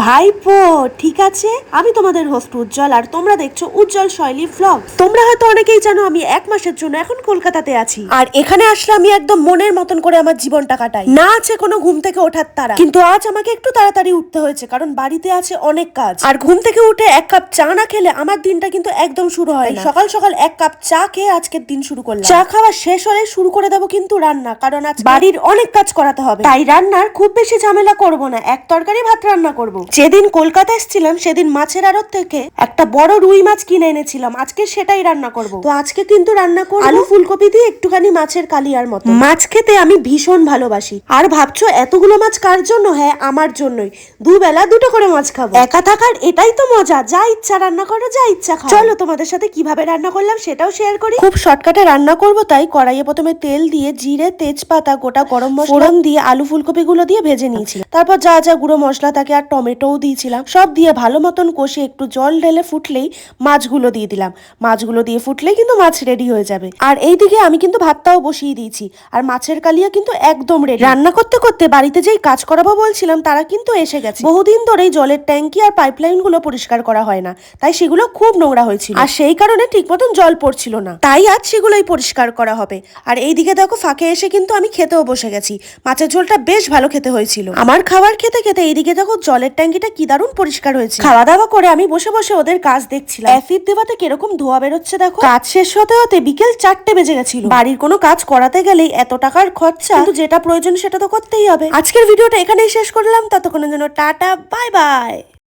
ভাইপো ঠিক আছে, আমি তোমাদের হোস্ট উজ্জ্বল, আর তোমরা দেখছো উজ্জ্বল শৈলী ভ্লগ। তোমরা হয়তো অনেকেই জানো আমি 1 মাসের জন্য এখন কলকাতাতে আছি, আর এখানে আসলে আমি একদম মনের মতন করে আমার জীবনটা কাটাই। না আছে কোনো ঘুম থেকে ওঠার তাড়া, কিন্তু আজ আমাকে একটু তাড়াতাড়ি উঠতে হয়েছে কারণ বাড়িতে আছে অনেক কাজ। আর ঘুম থেকে উঠে 1 কাপ চা না খেলে আমার দিনটা কিন্তু একদম শুরু হয় না। সকাল সকাল 1 কাপ চা খেয়ে আজকের দিন শুরু করলাম। চা খাওয়া শেষ হলে শুরু করে দেবো কিন্তু রান্না, কারণ আজ বাড়ির অনেক কাজ করাতে হবে। তাই রান্নার খুব বেশি ঝামেলা করব না, এক তরকারি ভাত রান্না করব। যেদিন কলকাতা এসেছিলাম সেদিন মাছের আড়ত থেকে একটা বড় রুই মাছ কিনে এনেছিলাম, আজকে সেটাই রান্না করব। তো আজকে কিন্তু রান্না করব আলু ফুলকপি দিয়ে একটুখানি মাছের কালিয়ার মতো। মাছ খেতে আমি ভীষণ ভালোবাসি। আর ভাবছো এতগুলো মাছ কার জন্য? হ্যাঁ, আমার জন্যই। দুবেলা দুটো করে মাছ খাবো। একা থাকার এটাই তো মজা, যা ইচ্ছা রান্না করো, যা ইচ্ছা খাও। চলো তোমাদের সাথে কিভাবে রান্না করলাম সেটাও শেয়ার করি। খুব শর্টকাটে রান্না করব, তাই কড়াইয়ে প্রথমে তেল দিয়ে জিরে, তেজপাতা, গোটা গরম মশলা ফোড়ন দিয়ে আলু ফুলকপি গুলো দিয়ে ভেজে নিয়েছি। তারপর যা যা গুঁড়ো মশলা থাকে আর টমেটোও দিয়েছিলাম, সব দিয়ে ভালো মতন কষে একটু জল ঢেলে ফুটলেই মাছগুলো দিয়ে দিলাম। মাছগুলো দিয়ে ফুটলেই কিন্তু মাছ রেডি হয়ে যাবে। আর এইদিকে আমি কিন্তু ভাতটাও বসিয়ে দিয়েছি, আর মাছের কালিয়া কিন্তু একদম রেডি। রান্না করতে করতে বাড়িতে যেই কাজ করাবো বলছিলাম তারা কিন্তু এসে গেছে। বহুদিন ধরেই জলের ট্যাঙ্কি আর পাইপলাইন গুলো পরিষ্কার করা হয় না, তাই সেগুলো খুব নোংরা হয়েছিল, আর সেই কারণে ঠিক মতন জল পড়ছিল না। তাই আজ সেগুলোই পরিষ্কার করা হবে। আর এইদিকে দেখো ফাঁকে এসে কিন্তু আমি খেতেও বসে গেছি। মাছের ঝোলটা বেশ ভালো খেতে হয়েছিল। আমার খাবার খেতে খেতে এইদিকে দেখো জলের ট্যাঙ্কিটা কি দারুণ পরিষ্কার হয়েছে। খাওয়া দাওয়া করে আমি বসে বসে ওদের কাজ দেখছিলাম। অ্যাসিড দেওয়াতে কিরকম ধোয়া বেরোচ্ছে দেখো। কাজ শেষ হতে হতে বিকেল 4টে বেজে গেছিল। বাড়ির কোনো কাজ করাতে গেলেই এত টাকার খরচা, কিন্তু যেটা প্রয়োজন সেটা তো করতেই হবে। আজকের ভিডিওটা এখানেই শেষ করলাম, ততক্ষণের জন্য টাটা, বাই বাই।